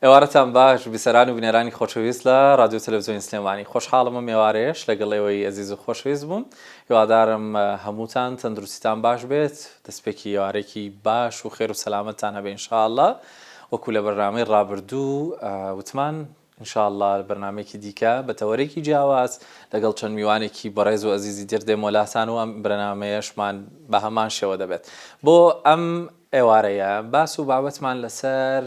ئێوارەتان باش بیسەران و بینەرانی خۆشەویست لە رادیۆ تەلەڤیزیۆنی سلێمانی خۆشحاڵم ئێوارەیەش لەگەڵێەوەی ئەزیز و خۆشەویست بووم. هیوادارم هەمووتان تەندروستیتان باش بێت، دەستپێکی ئێوارێکی باش و خێر و سەلامەتتان هەبێ ئینشاءالله. وەکو لە بەرنامەی ڕابردوو وتمان ئینشاءالله بەرنامێکی دیکە بە تەوەرێکی جیاواز لەگەڵ چەند میوانێکی بەڕێز و ئەزیزی تر دێمۆلاتان و ئەم بەرنامەیەشمان بە هەمان شێوە دەبێت. بۆ ئەم ئێوارەیە باس و بابەتمان لەسەر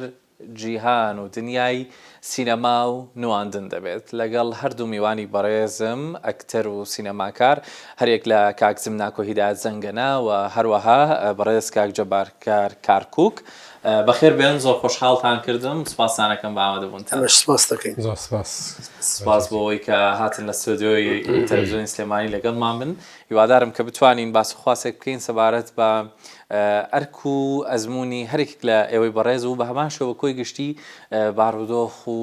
جیهان و دنیای سینەما و نواندن دەبێت لەگەڵ هەردوو میوانی بەڕێزم ئەکتەر و سینەماکار، هەرێک لە کاک زمناکۆ هیدایەت زەنگەنە و هەروەها بەڕێز کاک جەبارکار کارکووک. بەخێر بێن، زۆر خۆشحاڵتان کردم، سوپاسانەکەم بە ئامادەبوونتان. سپاس دەکەین. زۆر سپاس بۆ ئەوەی کە هاتن لە ستۆدیۆی تەلەڤیزیۆنی سلێمانی لەگەڵمان بن. هیوادارم کە بتوانین باس و خواسێک بکەین سەبارەت بە ئەرک و ئەزمموی هەرێک لە ئێوەی بەڕێز و بە هەمان شێوە کۆی گشتی بارودۆخ و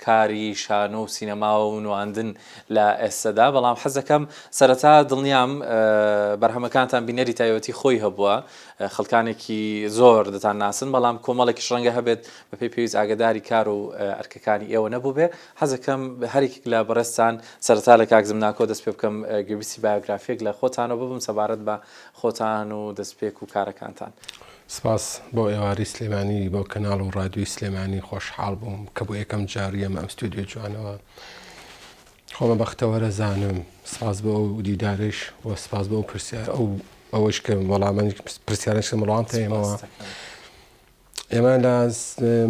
کاری شانۆ و سینەما و نواندن لە ئێستادا. بەڵام حەزەکەم سەرەتا دڵنیام بەرهەمەکانتان بینەری تایبەتی خۆی هەبووە، خەڵکانێکی زۆر دەتان ناسن، بەڵام کۆمەڵێکیش ڕەنگە هەبێت بەپێی پێویست ئاگاداری کار و ئەرکەکانی ئێوە نەبوو بێ. حەزەکەم هەرێک لە بەڕێزتان سەرەتا لە کاک زمناکۆ دەست پێ بکەم گوێبیستی بایۆگرافیەک لە خۆتانەوە ببم سەبارەت بە خۆتان و دەستپێک و کارەکانتان. سپاس بۆ ئێواری سلێمانی، بۆ کەناڵ و ڕادیۆی سلێمانی خۆشحاڵ بووم کە بۆ یەکەم جاریە ئەم ستودیۆ جوانەوە خۆمە بەختەوەرە زانم. سپاس بۆ ئەو دیدارش و سپاس بۆ پرسیار ئەوەش کە وەڵامانی پرسیارش وەڵام پێمەوە. ئێمە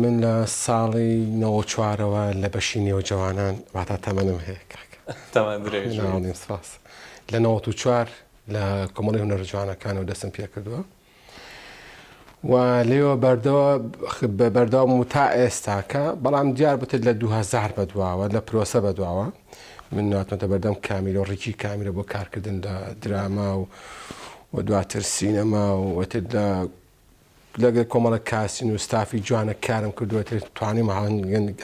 من لە ساڵی 94ەوە لە بەشی نێوجەوانان واتە تەمەنم هەیە کاکە سپاس لە 94 لە کۆمەڵی هونەرە جوانەکانەوە دەستم پێ کردووە و لێوە بەردەوام تا ئێستاکە، بەڵام دیار بتێت لە 2000 بەدواوە لە پرۆسە بەدواوە من ناتمەتە بەردەم کامیرە و ڕێکی کامیرە بۆ کارکردن لە دراما و دواتر سینەما و لەگەڵ کۆمەڵە کاسین و ستافی جوانە کارم کردووە توانیم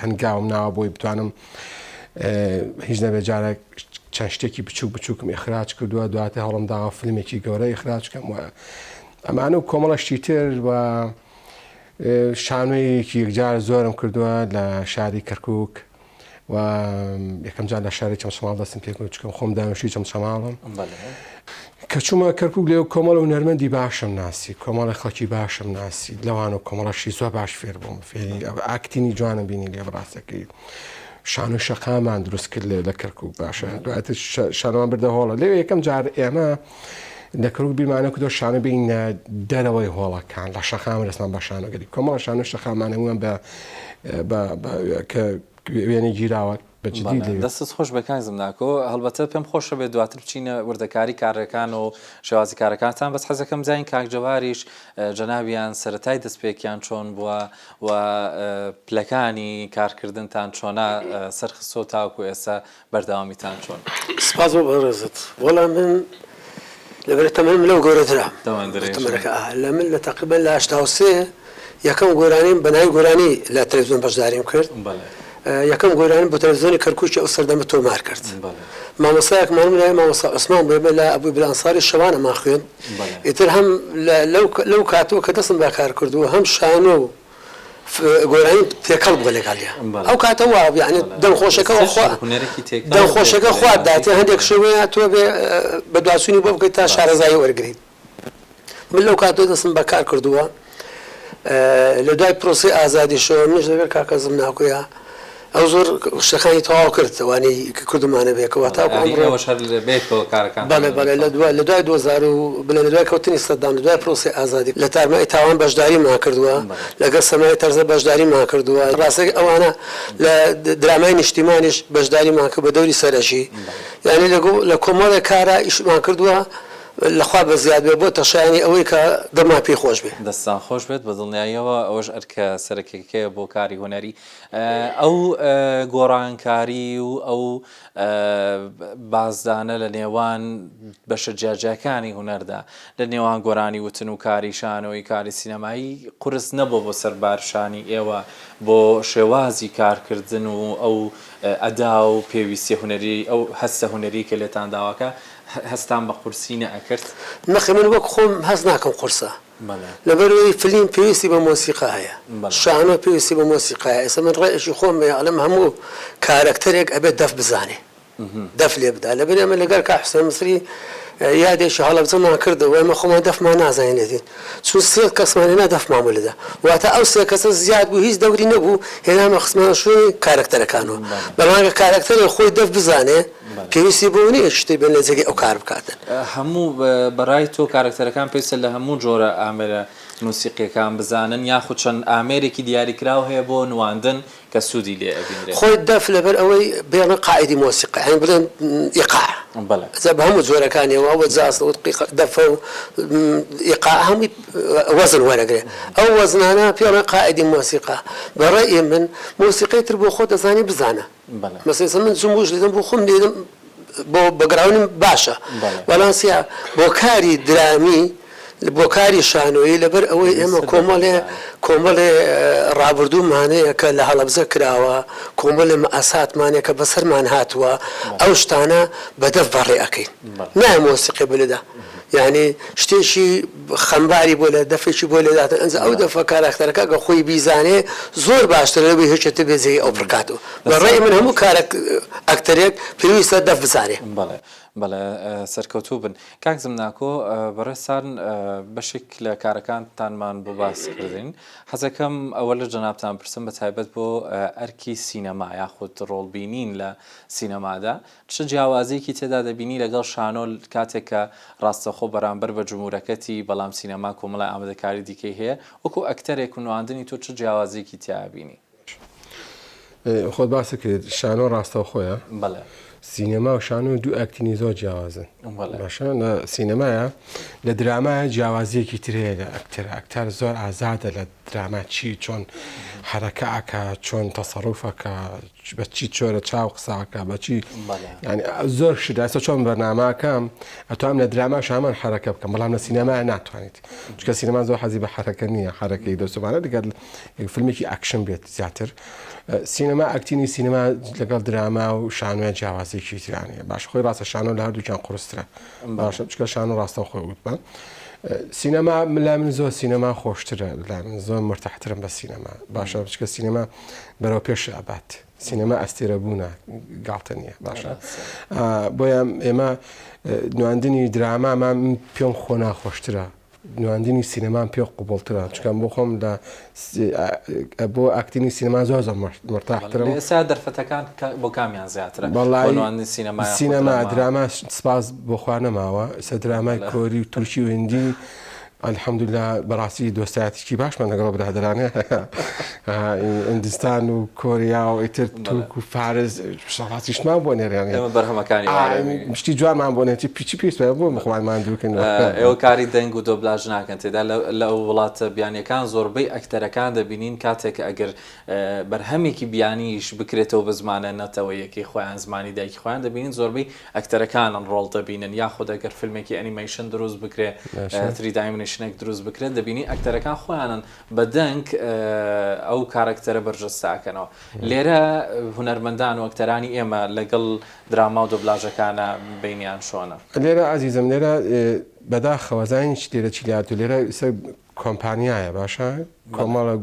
هەنگاوم ناوە بۆی بتوانم هیچ نەبێ جارێک چەند شتێکی بچووکم ئیخراج کردووە، دواتر هەوڵم داوە فیلمێکی گەورە ئیخراج بکەم و ئەمانە و کۆمەڵەشتی تر و شانۆیەکی یەکجار زۆرم کردووە لە شاری کەرکووک و یەکەم جار لە شاری چەمچەماڵ دەستم پێ کرد چکەم خۆم دانوشی چەمچەماڵم کە چوومە کەرکووک لێو کۆمەڵە هونەرمەندی باشم ناسی، کۆمەڵە خەڵکی باشم ناسی لەوان و کۆمەڵەشی زۆر باش فێر بووم، فێری ئاکتینی جوانم بینی لێ بڕاستەکەی شانۆ شەقامان دروست کرد لە کەرکووک باشە، دواتر شانۆمان بردە هۆڵە لێو یەکەم جار ئێمە لە کەرکووک بیرمانە کردو شانۆ بینە دەرەوەی هۆڵەکان لە شەقام دەستمان بە شانۆگەری کۆمەڵە شانۆ شەقامانەوەم کە وێنەی گیراوە دەستت خۆش بە کاک زمناکۆ. هەڵبەتە پێم خۆشە بێت دواتر بچینە وردەکاری کارەکان و شێوازی کارەکانتان، بەس حەزەکەم زین کاک جەواریش جەنابیان سەرەتای دەستپێکیان چۆن بووە و پلەکانی کارکردنتان چۆنا سەرخستۆ تاوکو ئێستا بەردەوامیتان چۆن. سپاس بۆ بەڕێزت. وەڵام من لەبەر تەمەنم لەو گەورەترە لە من لە تقریبا لە 83 یەکەم گۆرانیم بەناوی گۆرانی لە تەلەڤیزیۆن بەشداریم کرد. یەکەم گۆرانی بۆ تەلەڤیزیۆنی کەرکووکی ئەو سەردەمە تۆمار کرد. مامۆستایەکمان لای مامۆستا عوسمان بووێ لە ئەبووی بلانساری شەوانەمان خوێن. ئیتر هەم لەو کاتەوە کە دەستم بەکار کردووە هەم شانۆ و گۆرانی تێکەڵ بووە لەگەڵیە. ئەو کاتەوە یعنی دەمخۆشەکە خوارد داتێ هەندێک شوەیە تۆ بە دواسوونی بۆ بکەیت تا شارەزایی وەرگریت. من لەو کاتەوە دەستم بەکار کردووە لە دوای پرۆسی ئازادیشەوە منش لەبێر کاکە زمناکۆیە ئەو زۆر شتەکانی تەواو کرد ئەوانەی کە کردمانە بێکەوە تاکو لە دوای 2000 لە دوای کەوتنی سەدام لە دوای پرۆسی ئازادی لە تارمای تاوان بەشداریمان کردووە، لەگەڵ سەمای تەرزە بەشداریمان کردووە، ڕاستەکە ئەوانە لە درامای نیشتیمانیش بەشداریمان کرد بە دەوری سەرەکی، یعنی لە کۆمەڵێک کارە ئیشمان کردووە لەخوا بە زیاد بێ بۆ تەشایانی ئەوەی کە دەما پێی خۆش بێت. دەستان خۆش بێت بە دڵنیاییەوە ئەوەش ئەرکە سەرەکیەکەیە بۆ کاری هوەنەری. ئەو گۆڕانکاری و ئەو بازدانە لە نێوان بەشە جیاجیەکانی هوەردا لە نێوان گۆرانی وتن و کاری شانۆی کاری سینەمایی قورس نەبوو بۆ سەربارشانی ئێوە بۆ شێوازی کارکردن و ئەو ئەدا و پێویستی هوەری ئەو هەستە هوەری کە لێتان داواکە هەستان بە قورسینە ئەکرد نەخێ من وەک خۆم هەست ناکەم قورسە لەبەرەوەی فلیم پێویستی بە مۆسیقا هەیە شانۆ پێویستی بە مۆسیقایە ئێستا من ڕێژی خۆم ئەڵم هەموو کارکتەرێک ئەبێت دەف بزانێ دەف لێ بدا لەبەر ئێمە لەگەر کا حوسێن مسری یادێکی هەڵەبجەمان کردەوە ئێمە خۆمان دەفمان نازانێتین چون سێ کەسمان هێنا دەفمان لەدا واتە ئەو سێ کەسە زیاد بوو هیچ دەوری نەبوو هێنامە خسمانە شوێنی کارکتەرەکانەوە بەڵامگە کارکتەرێک خۆی دەف بزانێ پێویستی بۆ نییە شتێ بێن لە جێگەی ئەو کار بکاتن هەموو بەڕای تۆ کارکتەرەکان پێویستە لە هەموو جۆرە ئامێرە موسیقیەکان بزانن یاخود چەند ئامێرێکی دیاریکراو هەیە بۆ نواندن کە سوودی لێ ئەبینرێت خۆی دەف لەبەر ئەوەی بێنە قاعدی مۆسیقی هەن بڵێن ئیقاع بە هەموو جۆرەکانیەوە ئەوە جاز دەفە و ئیقاع هەمووی وەزن وەرەگرێ ئەو وەزنانە پێڵێن قاعدی مۆسیقا بەڕێی من مۆسیقی تر بۆ خۆ دەزانی بزانە مەسەڵەن من جموش دێدم بۆ خۆم دێدم بۆ بەگراونم باشە بەڵانسیا بۆ کاری درامی بۆ کاری شانۆیی لەبەر ئەوەی ئێمە کۆمەڵێ ڕابردوومانەیە کە لە هەڵەبجە کراوە کۆمەڵێ ئاساتمانێک کە بەسەرمان هاتووە ئەو شتانە بەدەف بەڕێ ئەەکەین نایە مۆسیقی بلدا یعنی شتێکی خەمباری بۆ لە دەفێکی بۆ لێداتن ئەنج ئەو دەفە کارکتەرەکە کە خۆی بیزانێ زۆر باشتر لەوەی هێچێتە بێجێی ئەو بڕکاتەوە بەڕێی من هەموو ئەکتەرێک پێویستە دەف بزانێ بەڵێ سەرکەوتوو بن کاک زمناکۆ بەڕێستان بەشێک لە کارەکانتانمان بۆ باس کردین حەزەکەم ئەوە لە جەنابتان پرسم بە تایبەت بۆ ئەرکی سینەما یاخود ڕۆڵبینین لە سینەمادا چ جیاوازیەکی تێدا دەبینی لەگەڵ شانۆ کاتێک کە ڕاستەخۆ بەرامبەر بە جمهورەکەتی بەڵام سینەما کۆمەڵای ئامادەکاری دیکەی هەیە وەکو ئەکتەرێک و نواندنی تۆ چ جیاوازیەکی تیابینی خۆت باسە کرد شانۆ ڕاستەوخۆیە بەڵێ سینەما و شانۆ دوو ئەکتینی زۆر جیاوازن باشە لە سینەمایە لە درامایە جیاوازیەکی ترەیە لە ئەکتەر زۆر ئازادە لە دراما چی چۆن حرەکەکە چۆن تەسەڕوفەکە بە چی چۆرە چاو قساکە بەچی زۆر شداسە چۆن بەرناماکەم ئەتوانم لە دراما شامان حرەکە بکەم بەڵام لە سینەمای ناتوانیت چکە سینەما زۆر حەزی بە حرەکە نییە حرەکەی دەسوبانە دەگەر فیلمێکی ئەکشن بێت زیاتر سینەما ئەکتینی سینەما لەگەڵ دراما و شانوێ جیاوازێکی ترانەیە باش خۆی ڕاستە شانۆ لە هەردووکیان قورسترە باشە چکە شانۆ ڕاستە خۆی وتبە سینەما لا من زۆر سینەما خۆشترە لا من زۆر مرتاحترم بە سینەما باشە بچکە سینەما بەرەو پێش ئابات سینەما ئەستێرە بوونە گاڵتە نییە باشە بۆیە ئێمە نواندنی درامامان پێم خۆ ناخۆشترە نواندنی سینەمان پێ قوبڵترە چکەم بۆ خۆم لە بۆ ئاکتینی سینەما زۆر مرتاحترم ئێستا دەرفەتەکان بۆ کامیان زیاترە سینەما دراما سپاس بۆ خوا نەماوە ئێستا درامای کۆری و تورکی و هندی الحەمدوللا بەڕاستی دۆستایەتێکی باشمان لەگەڵ برادرانێ هیندستان و کۆریا و ئیتر تورک و فارس شڵاتیشمان بۆ نێریان بەرهەمەکانی شتی جوانمان بۆ نێتی پیچی پێست بۆ مخوانمان دووکەن ئێوە کاری دەنگ و دۆبلاژ ناکەن تێدا لە وڵاتە بیانیەکان زۆربەی ئەکتەرەکان دەبینین کاتێک ئەگەر بەرهەمێکی بیانیش بکرێتەوە بە زمانە نەتەوە یەکی خۆیان زمانی دایکی خۆیان دەبینین زۆربەی ئەکتەرەکانن ڕۆڵ دەبینن یاخود ئەگەر فیلمێکی ئەنیمەیشن دروست بکرێ 3 شنێک دروست بکرێت دەبینی ئەکتەرەکان خۆیانن بە دەنگ ئەو کارکتەرە بەرجەستاکەنەوە لێرە هونەرمەندان و ئەکتەرانی ئێمە لەگەڵ دراما و دۆبلاژەکانە بینیان شۆنە لێرە ئازیزم لێرە بەداخەوەزانانی لێرە چیلات و لێرە کۆمپانیایە باشە کۆمەڵە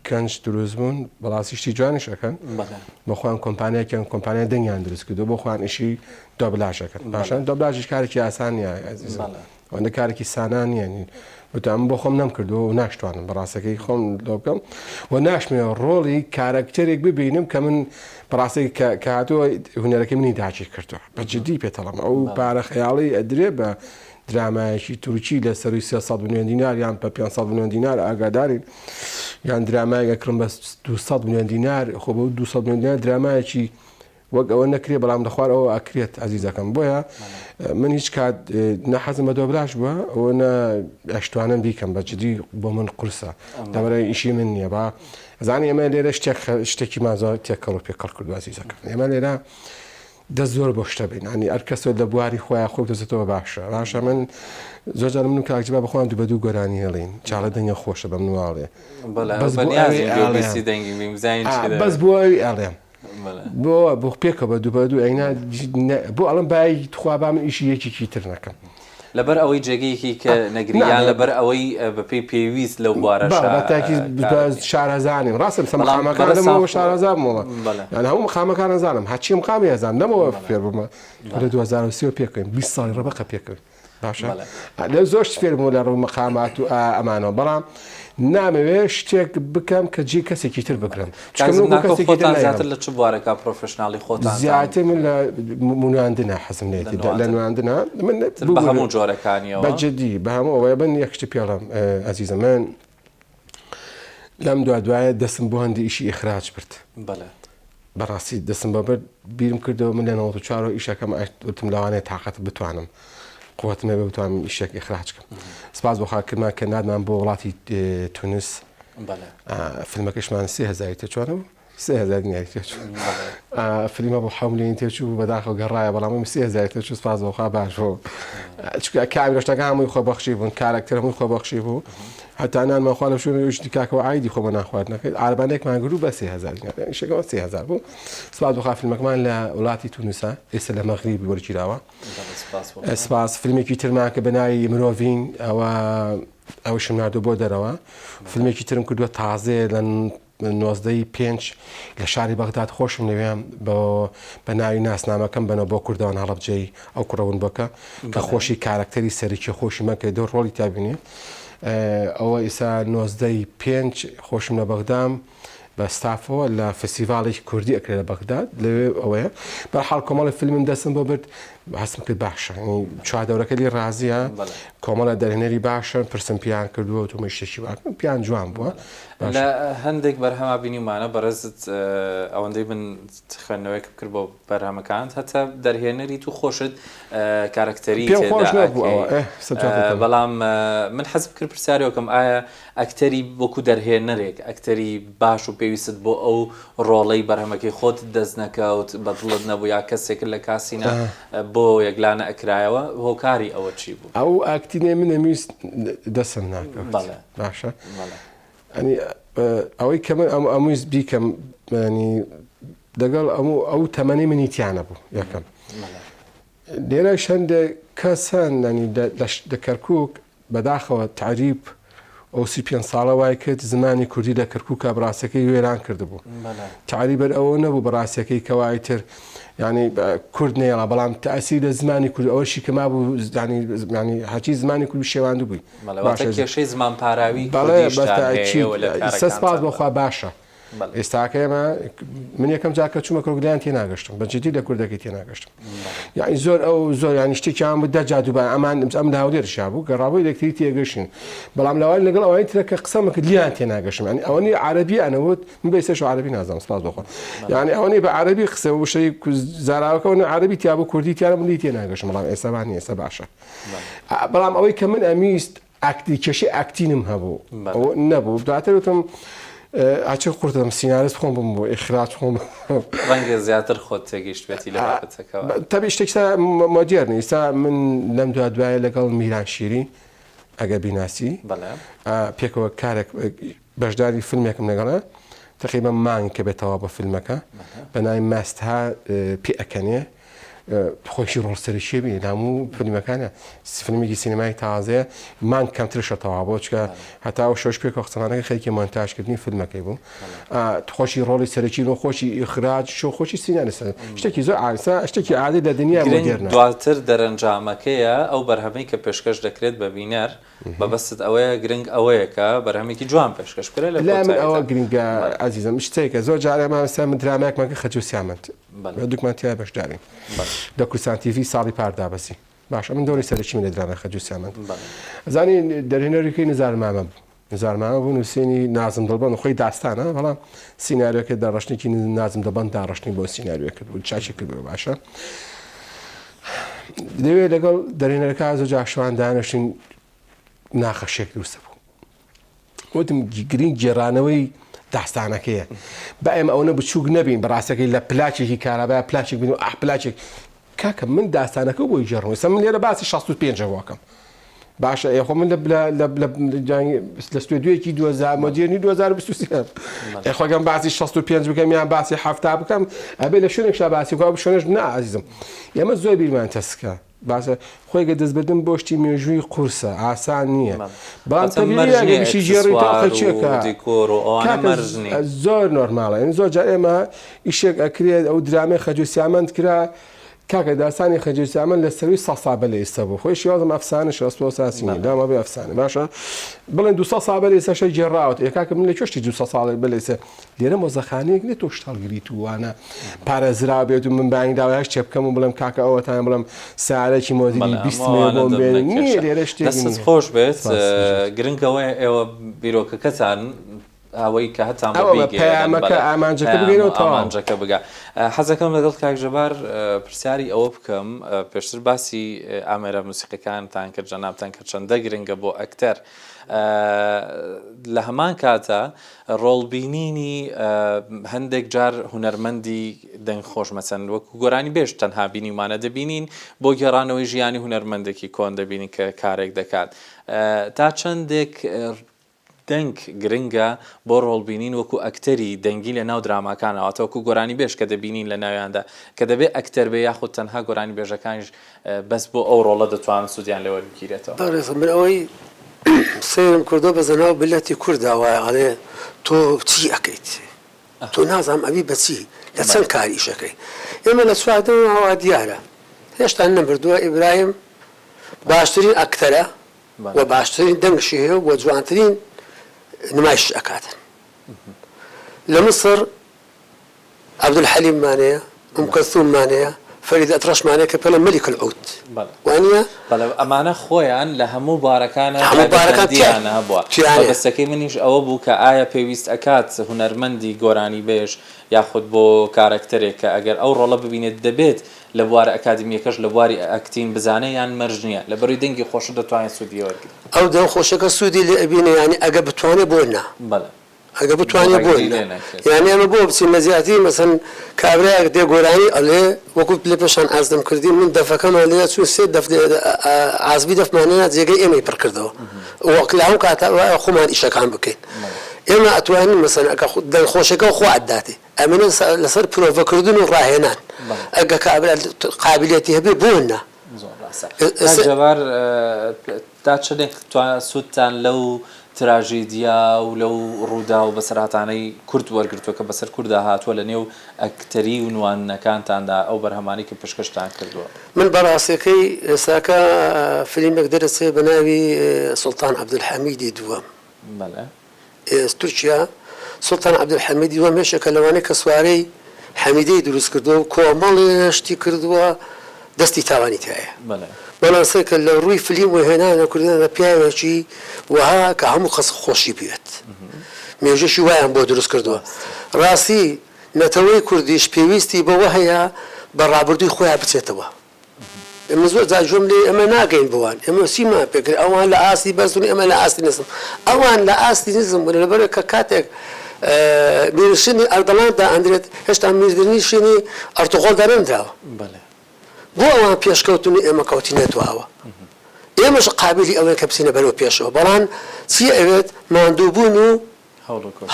کەنج دروست بوون بەڵاستیشتی جوانیش ئەەکەن بۆخۆیان کۆمپانیەکەن کۆمپانیا دەنگیان دروست کردو بۆ خۆیان ئیشی دۆبلاژەکەن باشە دۆبلاژیش کارێکی ئاسانیە ئازیزم ئەوەندە کارێکی سانان نییە وتم بۆ خۆم نەمکردو و ناشتوانم بەڕاستەکەی خۆم لۆ بکەم و ناشمێ ڕۆڵی کارکتەرێک ببینم کە من بەڕاستی کە هاتووە هونەرەکە منی داچی کردووە بەجددی پێتەڵم ئەو پارە خەیاڵی ئەدرێ بە درامایەکی تورکی لە سەروی 300 میلیۆن دینار یان بە 500 میلیۆن دینار ئاگادارین یان درامایەکە کڕم بە 200 میلیۆن دینار خۆ بە 200 میلیۆن دینار درامایەکی وەک ئەوە نەکرێ بەڵام دەخوار ئەوە ئەکرێت ئازیزەکەم بۆیە من هیچ کات نەحەزم بە دۆبلاژ بووە ئەوە ئەشتوانم بیکەم بەجددی بۆ من قورسە دەبەرە ئیشی من نییە بە زانی ئێمە لێرە شتێکی مازۆ تێکەڵ و پێکەڵ کردو ئازیزەکەم ئێمە لێرە دەست زۆر بۆ شتە بین ئەنی هەر کەسۆ لە بواری خۆیان خۆ دەزێتەوە باشە من زۆرجار من کاکجیبا بەخۆیان دوو بە دوو گۆرانی هێڵین چاڵە دەنگە خۆشە بەم نواڵێ بەس بۆ ئەوی ئاڵێم بۆ پێکە بە دوو بە دوو ئەینا بۆ ئەڵم بای تخوا با من ئیشی یەکێکی تر نەکەم لەبەر ئەوەی جێگەیەکی کە نەگریان لەبەر ئەوەی بەپێی پێویست لەو بوارە شارەزانیم ڕاستم سەمەخامەکانمەوە شارەزانمەوە یان هەموو مخامەکان نەزانم هەچی مقامی هەزان نەمەوە فێر بوومە لە 2023 پێکەین 20 ساڵی ڕەبقە پێکەوێت باشە لە زۆر فێربوو لە ڕوو مەقامات و ئەمانەوە بەڵام نامەوێ شتێک بکەم کە جێ کەسێکی تر بگرم زیاتر لە چ بوارێکا پرۆفشناڵی خۆتان زیاتر من لە نواندنە حەزم لێتی لە نواندنە من بە هەموو جۆرەکانیەوە بەجددی بە هەموو ئەوەیە بن یەکشتی پێڵم ئەزیزە من لەم دوایە دەستم بۆ هەندی ئیشی ئیخراج برد بەڕاستی دەستم بە برد بیرم کردەوە من لە 94 ئیشەکەم وتم لەوانەیە تااقەت بتوانم قوتمە بتوانم ئیشێک ئیخراجکەم سپاس بۆ خاکردمان کە نادمان بۆ وڵاتی تونس فیلمەکەشمان 3000 تێچوانم 3000 دیاری تێچوو فیلمە بۆ حملین تێچوو بەداخەوە گەڕایە بەڵام 3000 تێچوو سپاس بۆخوا باش بۆ کامیرۆشتەکە هەمووی خۆبەخشی بوون کارکتەر هەمووی خۆبەخشی بوو هەتا نانمانخوا لە شوێنە شتی کاکەوە ئایدی خۆمە ناخواردنەکەیت ئاربانێکمان گرو بە 3000 شەکەەوە 3000 بوو سپاس بۆخوا فیلمەکەمان لە وڵاتی تونوسە ئێستا لە مەغریبی وەرگیراوە سپاس فیلمێکی ترمان کە بەناوی مرۆڤین ئەوە شم ناردووە بۆ دەرەوە فیلمێکی ترم کردووە تازێ لە 95 لە شاری بەغداد خۆشم لەوێم بە ناوی ناسنامەکەم بنەوە بۆ کوردەوە هەڵەبجەی ئەو کوڕەون بکە کە خۆشی کارکتەری سەرکی خۆشی مەکە دۆ ڕۆڵی تابینێ ئەوە ئێستا 95 خۆشم لە بەغدام بە ستافەوە لە فستیڤاڵێکی کوردی ئەکرێت لە بەغداد لەوێ ئەوەیە بەرحاڵ کۆمەڵی فیلمم دەستم بۆ برد هەستم کرد باشە چوادەورەکە لی ڕازیە کۆمەڵە دەرهێنەری باشن پرسم پیان کردووە تومە شتێکی واکەم پیان جوان بووە لە هەندێک بەرهەما بینیمانە بەڕێزت ئەوەندەی من خوێندنەوەیەک کرد بۆ بەرهەمەکان هەتا دەرهێنەری تو خۆشت کارکتەری بەڵام من حەزم کرد پرسیارەوەکەم ئایا ئەکتەری وەکو دەرهێنەرێک ئەکتەری باش و پێویست بۆ ئەو ڕۆڵەی بەرهەمەکەی خۆت دەست نەکەوت بەدڵت نەبوو یا کەسێک لە کاسینە بۆ یەکلانە ئەکرایەوە هۆکاری ئەوە چی بوو ئەو ئاکتینێ من نەویست دەسم ناکەوت باشە ئەنی ئەوەی کە من ئەموویست بیکەم لەگەڵ ئەو تەمەنی منیتیانە بوو یەکەم لێرە شەندە کەسان لە کەرکووک بەداخەوە تعریب ئەو 35 ساڵە وای کرد زمانی کوردی لە کەرکووکە بەڕاستەکەی وێران کردبوو تعریبەر ئەوە نەبوو بەڕاستەکەی کەوای تر ینی کورد نێڵە بەڵام تاسی لە زمانی کورد ئەوەشی کە ما بوو ینی هەچی زمانی کوردی شێواندوو بووی کێشەی زمان پاراوی سەسپاس بۆخوا باشە ئێستاکە ئێمە من یەکەم جاکە چوومە کۆگلیان تێ ناگەشتم بەجددی لە کوردەکەی تێ ناگەشتم یعنی زۆر ئەو زۆر ینی شتێکیان بوو دەجادوبە ئەمان ئەم هاولێرشا بوو گەڕابووی لەکتری تێگەشتین بەڵام لەوان لەگەڵ ئەوەی ترەکە قسەمەکە لیان تێ ناگەشتم ینی ئەوەنی عربی ئەنەوت من بەیسەش عربی نازانم سپاس بۆخوا یعنی ئەوەی بە عربی قسە و شەی زاراوەکەەوە عربی تیا بوو کوردی تیانە من تێ ناگەشتم بەڵام ئێستا ئێستا باشە بەڵام ئەوەی کە من ئەمیست ئاکتی کێشەی ئاکتینم هەبوو ئەوە نەبوو دواتر وتم ئاچە قورتم سینارست خۆم بم بۆ ئیخراج خۆم ڕەنگە زیاتر خۆت تێگەیشتێتی لە بابەتەکەەوە تەبی شتێکستا مۆدیێرنی ئێستا من لەم دوایە لەگەڵ میران شیری ئەگە بیناسی پێکەوە کارێک بەشداری فیلمێکم لەگەڵە تقریبا مانگ کە بێتەوە بە فیلمەکە بەناوی ماستها پێ ئەکەنێ خۆشی ڕۆڵسەرشیە بی هەموو فیلمەکانە فیلمێکی سینمای تازەیە مان کەمترشەتەوە بۆ چکە هەتا و شۆش پێک قسەمانەکە خەریکی مۆنتاژکردنی فیلمەکەی بوو خۆشی ڕۆڵی سەرکی و خۆشی ئیخراج شۆ خۆشی سینانەسە شتێکی زۆر ئاسا شتێکی عادی لە دنیا مۆدێرنە دواتر دەرەنجامەکەیە ئەو بەرهەمەی کە پێشکەش دەکرێت بە بینەر بەبەست ئەوەیە گرنگ ئەوەیە کە بەرهەمێکی جوان پێشکەش کرێت لە من ئەوە گرنگە ئازیزم شتێکە زۆر جارێ مامەستا من درامایەکمانکە خەجوو سیامەند دوکمانتیای بەشدارین لە کورسان تیڤی ساڵی پاردابەسی باشە من دۆری سەرکی من لە درامای خەجوو سیامەند زانی دەرهێنەرێکی نزارمامە بوو نزارمامە بوو نووسێنی نازم دڵبەن خۆی داستانە بەڵام سیناریۆکە داڕشتێکی نازم دەبەن داڕشتنی بۆ سیناریۆ کرد بوو چاکی کردەوە باشە لەوێ لەگەڵ دەرهێنەرەکە زۆر جاشوان دانیشتین ناخەشێک دروستە بوو وتم گرنگ گێڕانەوەی داستانەکەیە بە ئێمە ئەوە بچووک نەبین بەڕاستەکەی لە پلاچێکی کارابای پلاچێک بین و پلاچێک کاکە من داستانەکە بۆی جێڕەوە من لێرە باسی 65 واکەم باشە ئێخۆ من لە ستودیۆیەکی 2000 مۆدیرنی 2023 ئێخۆگەم باسی 65 بکەم یان باسی 70 بکەم ئەبێ لە شوێنێکشا باسی بکەم شوێنش نەعازیزم ئێمە زۆر بیرمان تەسکە باشە خۆی گە دەستبردن بۆ شتی مێژووی قورسە ئاسان نییە بەڵام تەبیشی ژێڕیتەخەچێکە زۆر نۆرماڵە این زۆر جار ئێمە ئیشێک ئەکرێت ئەو درامەی خەجوسیامەند کرا کاکە داستانی خەجوسیامەند لە سەروی سەسابە لە ئێستا بوو خۆی شێوازم ئەفسانە شەسپۆ ساسینی داما بێ ئەفسانە باشە بڵێن 200 سابە لە ئێستا گێڕاوت کاکە من لە کوێشتی 200 ساڵێک بەلێسە لێرە مۆزەخانەیەک نێت تۆ شتاڵگریت وانە پارێزرا بێت و من بانگداوایش چێ بکەم و بڵێم کاکە ئەوەتان بڵم سارێکی مۆدیری 20 بۆم بێن نییە لێرە شتێک خۆش بێت گرنگەوەی ئێوە بیرۆکەکەتان ئەوەی کە هەتان پەیامەکە ئامانجەکە بگەینەوە ئامانجەکە بگە حەزەکەم لەگەڵ کاک ژەبار پرسیاری ئەوە بکەم پێشتر باسی ئامێرە موسیقیەکانتان کرد جەنابتان کرد چەندە گرنگە بۆ ئەکتەر لە هەمان کاتە ڕۆڵبینینی هەندێک جار هونەرمەندی دەنگخۆش مەچەند وەکو گۆرانی بێژ تەنها بینیمانە دەبینین بۆ گێڕانەوەی ژیانی هونەرمەندێکی کۆن دەبینین کە کارێک دەکات تا چەندێک دەنگ گرنگە بۆ ڕۆڵبینین وەکو ئەکتەری دەنگی لە ناو دراماکانەوە وەکو گۆرانی بێژ کە دەبینین لە ناویاندا کە دەبێت ئەکتەر بێ یاخود تەنها گۆرانی بێژەکانش بەس بۆ ئەو ڕۆڵە دەتوانن سوودیان لەوە بگیرێتەوە. من ئەوەی سێرم کردۆ بە زەناو بلەتی کورداوایە ئەڵێ تۆ چی ئەەکەیت تۆ نازانم ئەوی بەچی لە چەند کاری ئیشەکەی ئێمە لە سوادەوە دیارە هێشتا نەبردووە ئیبراهیم باشترین ئەکتەرە و باشترین دەنگشی هەیە و جوانترین نمایش ئەکاتن لە مصر عەبدولحەلیم مانەیە ئوم کەلثوم مانەیە فەرید ئەتڕەشمانەیە کە پێڵە مەلیک العود وانە ئەمانە خۆیان لە هەموو بارەکانە دیانە بووە بەستەکەی منیش ئەوە بوو کە ئایا پێویست ئەکات هونەرمەندی گۆرانی بێژ یاخود بۆ کارکتەرێک کە ئەگەر ئەو ڕۆڵە ببینێت دەبێت لە بوارە ئەکادمیەکەش لە بواری ئەکتین بزانە یان مەرج نییە لە بەروی دەنگی خۆش دەتوانێت سوودی وەرگێت ئەو دەنگ خۆشەکە سوودی لێ ئەبینە ینی ئەگە بتوانێت بۆ نا ئەگە بتوانێت بۆ یانی ئەمە بۆ بچین مەزیاتی مەسەن کابراایەک دێ گۆرانی ئەڵێ وەکو لێ پێشان ئازدەم کردی من دەفەکەمان لێ چوو سێ ئازبی دەفمانەیە جێگەی ئێمەی پڕ کردەوە وەکلااو کاتە خۆمان ئیشەکان بکەین ئێمە ئەتوانین مەسەن دەنگ خۆشەکە خۆ ئەداتێ ئەمنە لەسەر پرۆڤەکردن و ڕاهێنان ئەگە کابرا قابلیەتی هەبێ بۆنا جەبار تا چنێک سوودتان لەو تراژیدیا و لەو ڕوودا و بەسەرهاتانەی کورد وەرگرتووە کە بەسەر کووردا هاتووە لە نێو ئەکتەری و نوانەکانتاندا ئەو بەرهەمانی کە پێشکەشتان کردووە من بەڕاستیەکەی ئێستاکە فیلمێک دەرەچێ بە ناوی سوڵتان عەبدولحەمیدی دووەم تورکیا سوڵتان عەبدولحەمیدی دووەم هێشێکە لەوانەیە کە سوارەی حەمیدەی دروست کردووە و کۆمەڵی شتی کردووە دەستی تاوانی تایە بەڵام کە لە ڕووی فیلم و هێنانە کوردنە پیاوێکی وها کە هەموو خەس خۆشی بێت مێژوشی وایان بۆ دروست کردووە ڕاستی نەتەوەی کوردیش پێویستی بەوە هەیە بە ڕابردووی خۆیان بچێتەوە ئێمە زۆر جار جۆم لێ ئەمە ناگەین بوان ئێمە سیمان پێکرد ئەوان لە ئاستی بەرزون ئێمە لە ئاستی نزم ئەوان لە ئاستی نزم بوون لەبەرە کە کاتێک میرشنی ئەردەڵاندا ئەندرێت هێشتا میردنی شوێنی ئەرتوغۆڵدا نەندراوە بۆ ئەوان پێشکەوتنی ئێمە کەوتینێتەوە ئێمەش قابلی ئەوەیە کە بچینە بەرەوە پێشەوە بەڵام چی ئەوێت ماندووبوون و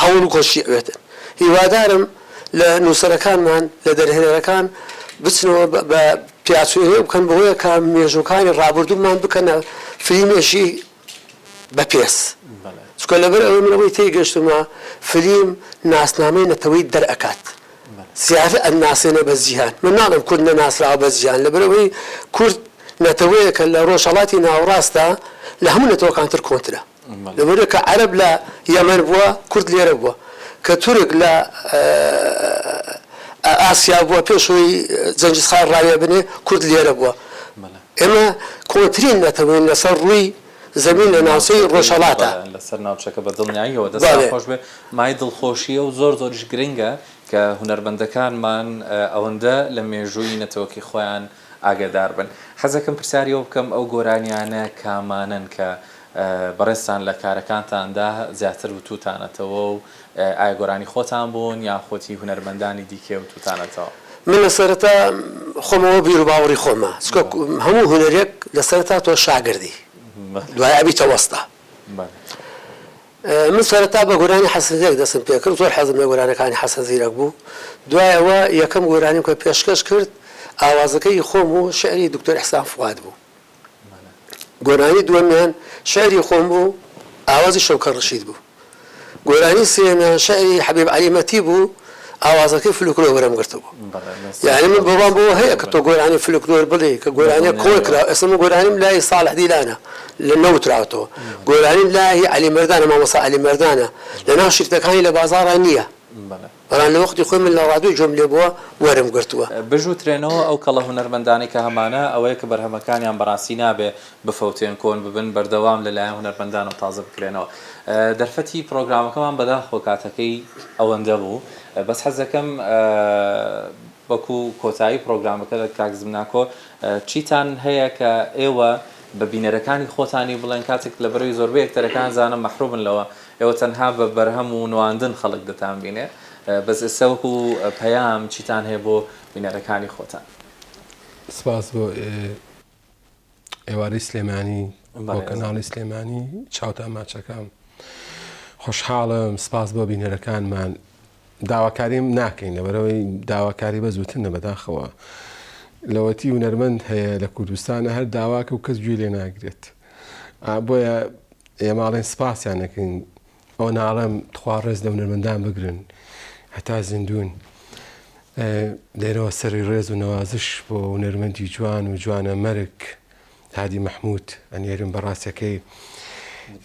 هەوڵ و کۆشی ئەوێتن هیوادارم لە نووسەرەکانمان لە دەرهێنەرەکان بچنەوە بە پیاچوێنێ بکەن بەوەیە کە مێژووەکانی ڕابردوومان بکەنە فیلمێشی بەپێس چکە لەبەر ئەوە منەوەی تێگەشتمە فیلم ناسنامەی نەتەوەی دەرئەکات زیاتر ئەناسێنە بە جیهان من ناڵم کورد نەناسراوە بە جیهان لەبەرەوەی کورد نەتەوەیە کە لە ڕۆژهەڵاتی ناوەڕاستە لە هەموو نەتەوەکانتر کۆنترە لەبەرەوەی کە عەرەب لە یەمەن بووە کورد لێرە بووە کە تورک لە ئاسیا بووە پێشەوەی جەنگیزخان ڕاوێ بنێ کورد لێرە بووە ئێمە کۆنترین نەتەوەین لەسەر ڕووی زمین لە ناوچەی ڕۆژهەڵاتە لەسەر ناوچەکە بە دڵنیاییەوە دەست خۆش بێ مای دڵخۆشیە و زۆر زۆریش گرنگە کە هونەربەندەکانمان ئەوەندە لە مێژووی نەتەوەکی خۆیان ئاگادار بن حەزەکەم پرسیاریەوە بکەم ئەو گۆرانیانە کامانن کە بەڕێستان لە کارەکانتاندا زیاتر وتوتانەتەوە و ئایا گۆرانی خۆتان بوون یا خۆتی هونەرمەندانی دیکێ وتوتانەتەوە من لە سەرەتا خۆمەوە بیر و باوەڕی خۆمە هەموو هونەرێک لە سەرەتا تۆ شاگردی دوای ئەبیتە وەستە. من سەرەتا بە گۆرانی حەسەن زیرەک دەستم پێ کرد، زۆر حەزم لە گۆرانەکانی حەسەن زیرەک بوو. دوایەوە یەکەم گۆرانیم کە پێشکەش کرد ئاوازەکەی خۆم و شعری دکتۆر ئیحسان فواد بوو. گۆرانی دووەمیان شعری خۆم بوو، ئاوازی شەوکە ڕەشید بوو. گۆرانی سێمیان شعری حەبیب عەلی مەتی بوو، ئاوازەکەی فلکلۆر وەرەم گرتبوو. یعنی من بەڵام بۆ هەیە کە تۆ گۆرانی فلکلۆر بڵێ کە گۆرانیە کۆی کرا. ئێستا گۆرانیم لای ساڵح دیلانە لە نەوتراوەتەوە، گۆرانیم لای عەلی مەردانە، مامۆستا عەلی مەردانە، لەناو شیرتەکانی لە بازاڕە نییە. بەڵام لە وەختی خۆی من لە ڕادیۆ جۆم لێ بووە وەرم گرتووە. بژووترێنەوە ئەو کەڵە هونەرمەندانی کە هەمانە ئەوەیە کە بەرهەمەکانیان بەڕاستی نابێ بفەوتێن کۆن ببن، بەردەوام لەلایەن هونەرمەندان و تازە بکرێنەوە. دەرفەتی پرۆگرامەکەمان بەداخۆ کاتەکەی ئەوەندە بوو، بەس حەز دەکەم وەکو کۆتایی پرۆگرامەکە لە کاک زمناکۆ چیتان هەیە کە ئێوە بە بینەرەکانی خۆتانی بڵێن کاتێک لە بەرەوەی زۆربەی یەکتەرەکان زانم مەحرومن لەوە، ئێوە تەنها بە بەرهەم و نواندن خەڵک دەتان بینێ، بەس ئێستا وەکو پەیام چیتان هەیە بۆ بینەرەکانی خۆتان؟ سپاس بۆ ئێوارەی سلێمانی، بۆ کەناڵی سلێمانی چاوتە ماچەکەم. خۆشحاڵم، سپاس بۆ بینەرەکانمان. داواکاریم ناکەین لەبەرەوەی داواکاری بەزووترە بەداخەوە. لەوەتی هونەرمەند هەیە لە کوردستانە هەر داواکە و کەس گوێ لێ ناگرێت. بۆیە ئێماڵێن سپاسیان نەکەین، ئەو ناڵم تخوا ڕێز لە هونەرمەندان بگرن هەتا زیندوون. لێرەوە سەری ڕێز و نەوازش بۆ هونەرمەندی جوان و جوانە مەرگ هادی مەحموود ئەنێرم بەڕاستەکەی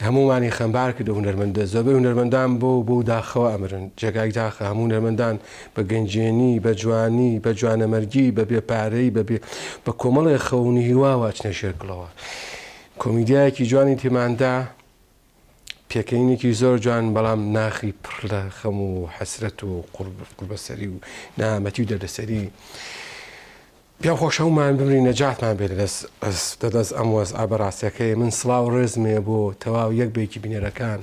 هەمومانی خەمبار کرد هونەرمەندە. زۆربەی هونەرمەندان بۆ داخەوە ئەمرن، جێگای داخە هەموو هونەرمەندان بە گەنجێنی، بە جوانی، بە جوانەمەرگی، بە بێپارەی، بە کۆمەڵی خەونی هیواوە چنە ژێرگڵەوە. کۆمیدیایەکی جوانی تێماندا، پێکەینێکی زۆر جوان، بەڵام ناخی پڕ لە خەم و حەسرەت و قوربەسەری و نامەتی و دەردەسەری. پێم خۆشە هەمومان بمرین نەجاتمان بێت دەدەست ئەم وەزعە بەڕاستیەکەی. من سڵاو ڕێزمێ بۆ تەواو یەک بێکی بینەرەکان.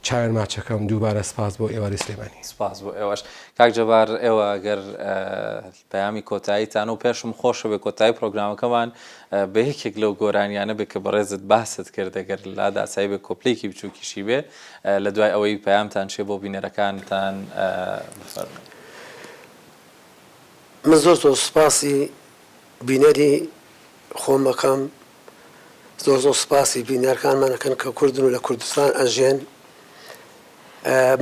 چاوێن ماچەکەم دووبارە سپاس بۆ ئێواری سلێمانی. سپاس بۆ ئێوەش. کاک جەبار، ئێوە ئەگەر پەیامی کۆتاییتان و پێشم خۆشە بێ کۆتایی پرۆگرامەکەمان بە یەکێک لەو گۆرانیانە بێت کە بەڕێزت باست کرد، ئەگەر لاداسایی بێ کۆپلێکی بچووکیشی بێ لە دوای ئەوەی پەیامتان چێ بۆ بینەرەکانتان بفەرمووین. من زۆر سوپاسی بینەری خۆمەکەم، زۆر سوپاسی بینەرەکانمانەکەن کە کوردن و لە کوردستان ئەژێن.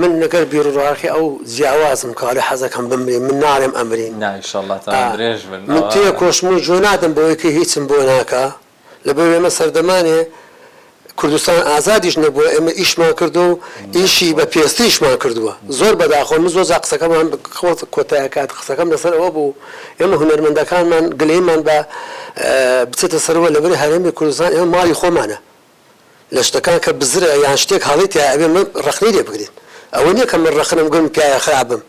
من لەگەر بیرڕاکی ئەو جیاوازم کاری حەزەکەم بمرین، من ناڵێم ئەمرین. من تێ کۆشم و جۆ نادەم بۆیەکە هیچم بۆ ناکە، لەبەر ئێمە سەردەمانێ کوردستان ئازادیش نەبووە، ئێمە ئیشمان کردو و ئیشی بە پێستیشمان کردووە. زۆر بەداخۆ من زۆر قسەکەمان کۆتایەکات قسەکەم لەسەر ئەوە بوو ئێمە هونەرمەندەکانمان گلەیمان بە بچێتە سەرەوە لەبەری هەرێمی کوردستان. ئێمە ماڵی خۆمانە، لە شتەکان کە بزرە یان شتێک هەڵیت ئەبێ من ڕەخنی لێ بگرین. ئەوە نییە کە من ڕەخنم گرم پیاە خراپم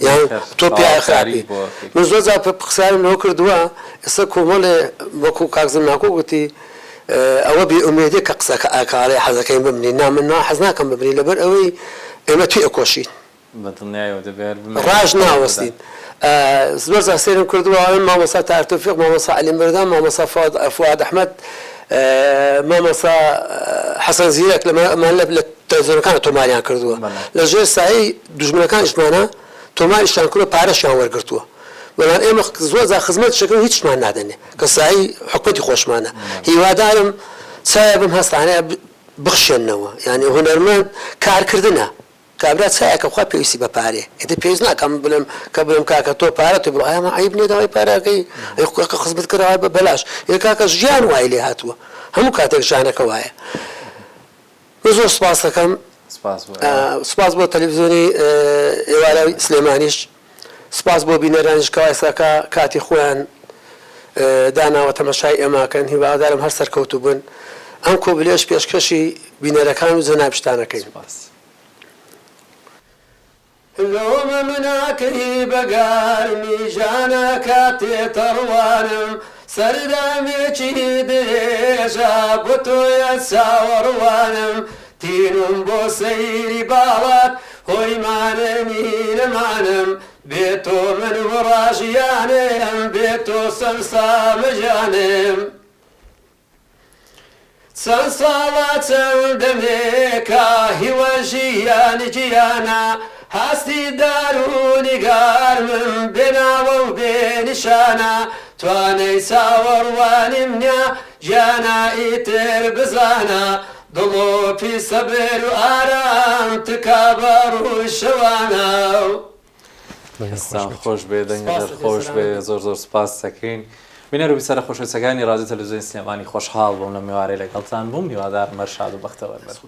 یان تۆ پیاە خراپی. من زۆر جار قسەم لەوە کردووە، ئێستا کۆمەڵێ وەکو کاک زمناکۆ گوتی ئەوە بێئومێدی کە قسەکە ئاکارێ حەزەکەین بمرین. نامن حەز ناکەم بمرین لەبەر ئەوەی ئێمە توی ئەکۆشین، ڕاژ ناوەستین. زۆر جار سێرم کردووە مامۆستا تارتۆفیق، مامۆستا عەلی مەردان، مامۆستا فواد ئەحمەد، مامۆستا حەسەن زیرەک لەمان لە تەلەڤیزیۆنەکانە تۆماریان کردووە. لەژێر سایەی دوژمنەکانیشمانە تۆماریشیان کردووە، پارەشیان وەرگرتووە. بەڵام ئێمە زۆر جار خزمەت شەکەن هیچمان نادەنێ کە سایی حکومەتی خۆشمانە. هیوادارم چایە بم هەستانەیە بخشێننەوە، یعنی هونەرمەند کارکردنە. کابرا چایەکە خوا پێویستی بە پارێ، ئێدە پێویست ناکەم بڵێم کە بڵێم کاکە تۆ پارە تۆ بڵێ ئەمە عیب نییە داوای پارەکەی کاکە خزمەت کراوە بە بەلاش. کاکە ژیان وای لێ هاتووە، هەموو کاتێک ژانەکە وایە. زۆر سپاس دەکەم، سپاس بۆ تەلەڤیزیۆنی ئێوارەی سلێمانیش، سپاس بۆ بینەرانیش کە ئێستاکە کاتی خۆیان داناوە تەماشای ئێماکەن. هیوادارم هەر سەرکەوتوو بن. ئەم کۆبلێش پێشکەشی بینەرەکان و جەنابشتانەکەین. لۆمە مناکەی بەگارمی ژانەکە تێتەڕوانم، سەردامێکی درێژە بۆ تۆیە چاوەڕوانم، تینم بۆ سەیری باڵات هۆیمانە مینەمانم، بێتۆ من وڕاژیانم، بێتۆ سەرسامەژانم. چەند ساڵە چەند دەمێکە هیوە ژیانی گیانە هەستی دارونیگار من بێناوە و بێنیشانە توانەی چاوەڕوانیم نییە گیانە ئیتر بزانە دڵ و پیسە بێر و ئارام تکا بە ڕووی شەوانە خۆش بێ دەنگەر خۆش بێ زۆر زۆر سپاس دەکەین بینەر و بیسەرە خۆشەویستەکانی ڕادیۆ تەلەڤیزیۆنی سلێمانی خۆشحاڵ بووم لە میوارەی لەگەڵتان بووم هیوادارم هەر شاد و بەختەوەر بێت.